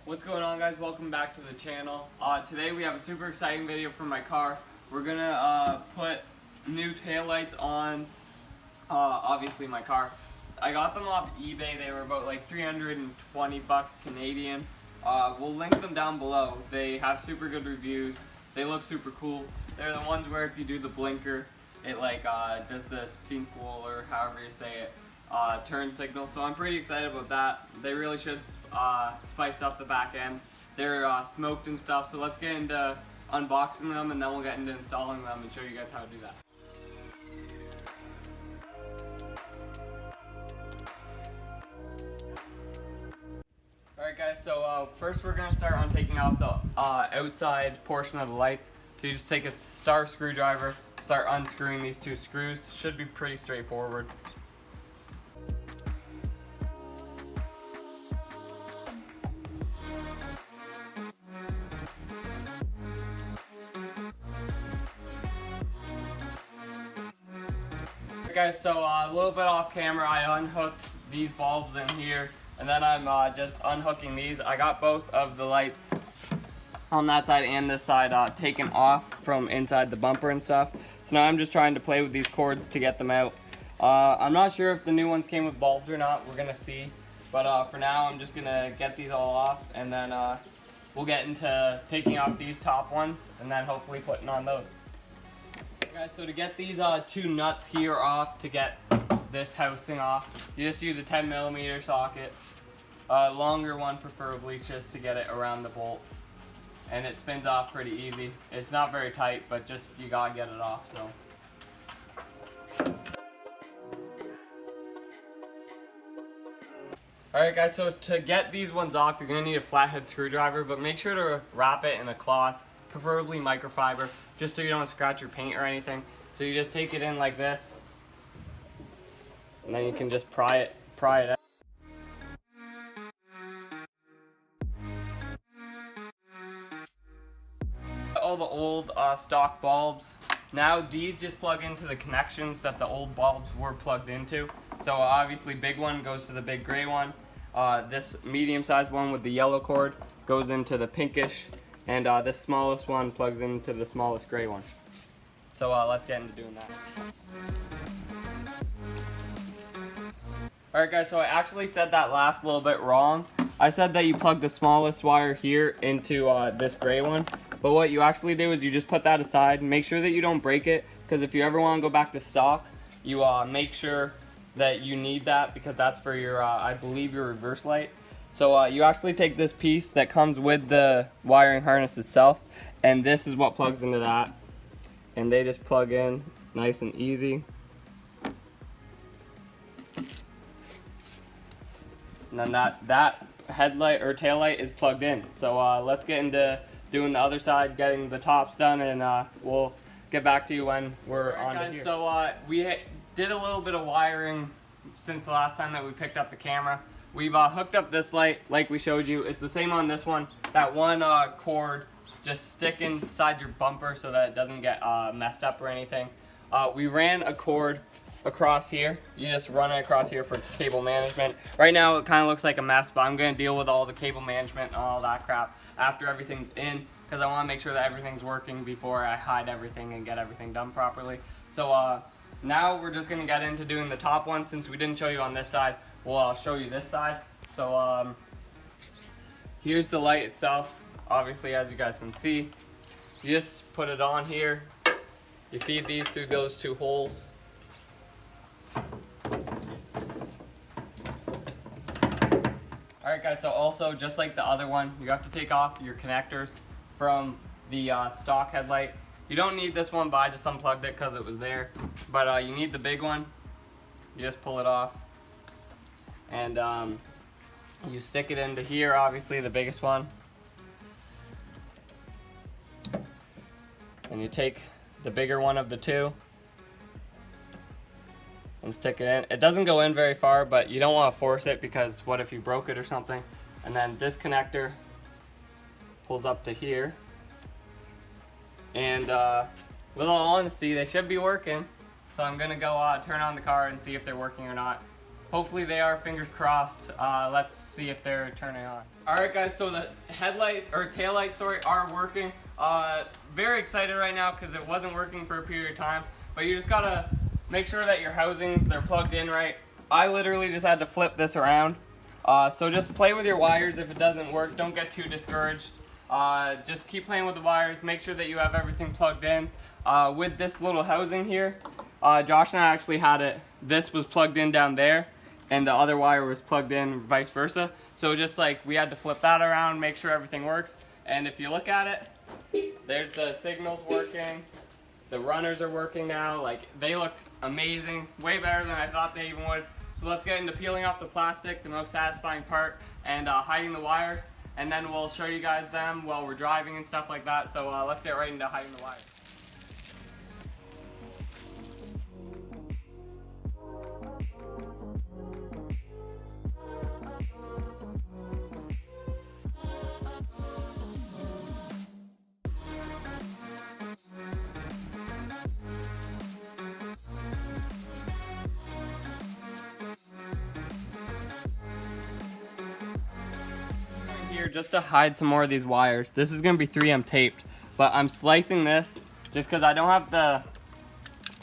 What's going on, guys? Welcome back to the channel. Today we have a super exciting video for my car. We're gonna put new taillights on obviously my car. I got them off eBay. They were about like 320 bucks Canadian. We'll link them down below. They have super good reviews. They look super cool. They're the ones where if you do the blinker, it like does the sequential, or however you say it, turn signal. So I'm pretty excited about that. They really should spice up the back end. They're smoked and stuff. So let's get into unboxing them, and then we'll get into installing them and show you guys how to do that. Alright guys, so first we're going to start on taking off the outside portion of the lights. So you just take a star screwdriver, start unscrewing these two screws. Should be pretty straightforward. Alright guys, so a little bit off camera, I unhooked these bulbs in here. And then I'm just unhooking these. I got both of the lights on that side and this side taken off from inside the bumper and stuff. So now I'm just trying to play with these cords to get them out. I'm not sure if the new ones came with bulbs or not. We're gonna see. But for now, I'm just gonna get these all off, and then we'll get into taking off these top ones, and then hopefully putting on those. Okay, guys, so to get these two nuts here off, to get this housing off, you just use a 10mm socket. Longer one preferably, just to get it around the bolt, and it spins off pretty easy. It's not very tight, but just you gotta get it off. So alright guys, so to get these ones off, you're gonna need a flathead screwdriver, but make sure to wrap it in a cloth, preferably microfiber, just so you don't scratch your paint or anything. So you just take it in like this, and then you can just pry it out. All the old stock bulbs. Now these just plug into the connections that the old bulbs were plugged into. So obviously big one goes to the big gray one. This medium-sized one with the yellow cord goes into the pinkish, and this smallest one plugs into the smallest gray one. So let's get into doing that. Alright guys, so I actually said that last little bit wrong. I said that you plug the smallest wire here into this gray one. But what you actually do is you just put that aside. Make sure that you don't break it, because if you ever want to go back to stock, you make sure that you need that, because that's for your, I believe, your reverse light. So you actually take this piece that comes with the wiring harness itself, and this is what plugs into that. And they just plug in nice and easy. And then that headlight or tail light is plugged in. So let's get into doing the other side, getting the tops done, and we'll get back to you when we're on to here. So we did a little bit of wiring since the last time that we picked up the camera. We've hooked up this light like we showed you. It's the same on this one. That one cord, just stick inside your bumper so that it doesn't get messed up or anything. We ran a cord across here. You just run it across here for cable management. Right now it kind of looks like a mess, but I'm going to deal with all the cable management and all that crap after everything's in, because I want to make sure that everything's working before I hide everything and get everything done properly. So now we're just going to get into doing the top one. Since we didn't show you on this side, we'll show you this side. So here's the light itself. Obviously, as you guys can see, you just put it on here. You feed these through those two holes. Alright guys, so also just like the other one, you have to take off your connectors from the stock headlight. You don't need this one, but I just unplugged it because it was there. But you need the big one. You just pull it off, and you stick it into here, obviously the biggest one. And you take the bigger one of the two and stick it in. It doesn't go in very far, but you don't want to force it, because what if you broke it or something? And then this connector pulls up to here. And with all honesty, they should be working. So I'm gonna go turn on the car and see if they're working or not. hopefully they are, fingers crossed. Let's see if they're turning on. All right guys, so the headlight or tail light, sorry, are working. Very excited right now because it wasn't working for a period of time, but you just gotta make sure that your housings, they're plugged in right. I literally just had to flip this around. So just play with your wires. If it doesn't work, don't get too discouraged. Just keep playing with the wires. Make sure that you have everything plugged in. With this little housing here, Josh and I actually had it. This was plugged in down there, and the other wire was plugged in, vice versa. So just like we had to flip that around, make sure everything works. And if you look at it, there's the signals working. The runners are working now. Like, they look amazing, way better than I thought they even would. So let's get into peeling off the plastic, the most satisfying part, and hiding the wires. And then we'll show you guys them while we're driving and stuff like that. So let's get right into hiding the wires. Here just to hide some more of these wires. This is going to be 3M taped, but I'm slicing this just because I don't have the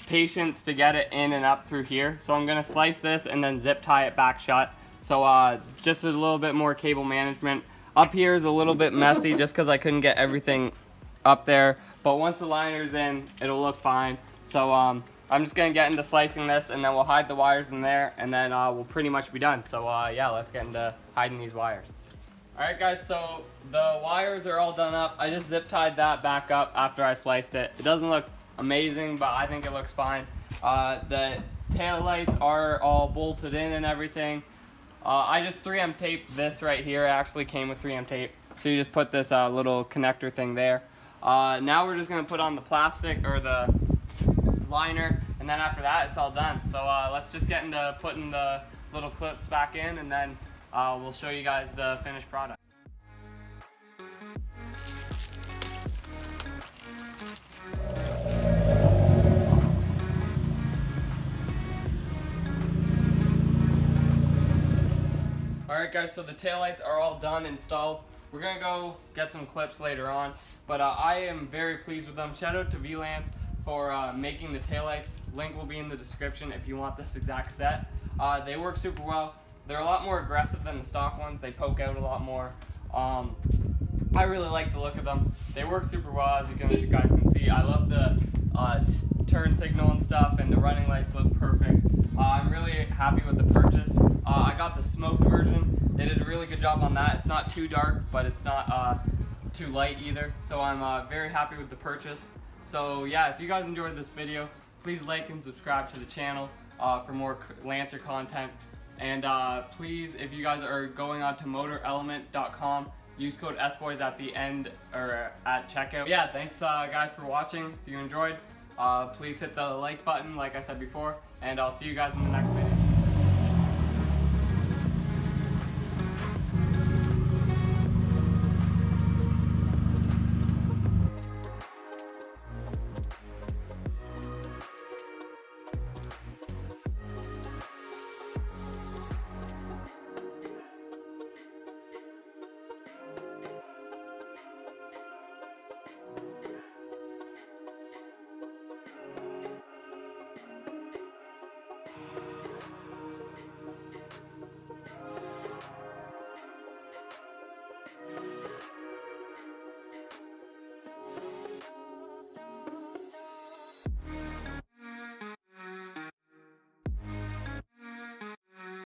patience to get it in and up through here. So I'm going to slice this and then zip tie it back shut. So just a little bit more cable management. Up here is a little bit messy just because I couldn't get everything up there, but once the liner's in, it'll look fine. So I'm just going to get into slicing this, and then we'll hide the wires in there, and then we'll pretty much be done. So yeah, let's get into hiding these wires. Alright guys, so the wires are all done up. I just zip tied that back up after I sliced it. It doesn't look amazing, but I think it looks fine. The tail lights are all bolted in and everything. I just 3M taped this right here. It actually came with 3M tape. So you just put this little connector thing there. Now we're just going to put on the plastic or the liner, and then after that it's all done. So let's just get into putting the little clips back in, and then we'll show you guys the finished product. Alright guys, so the taillights are all done, installed. We're going to go get some clips later on, but I am very pleased with them. Shout out to VLAN for making the taillights. Link will be in the description if you want this exact set. They work super well. They're a lot more aggressive than the stock ones. They poke out a lot more. I really like the look of them. They work super well, as you guys can see. I love the turn signal and stuff, and the running lights look perfect. I'm really happy with the purchase. I got the smoked version. They did a really good job on that. It's not too dark, but it's not too light either. So I'm very happy with the purchase. So yeah, if you guys enjoyed this video, please like and subscribe to the channel for more Lancer content. And please, if you guys are going on to motorelement.com, use code SBOYS at the end or at checkout. Yeah, thanks guys for watching. If you enjoyed, please hit the like button like I said before, and I'll see you guys in the next video.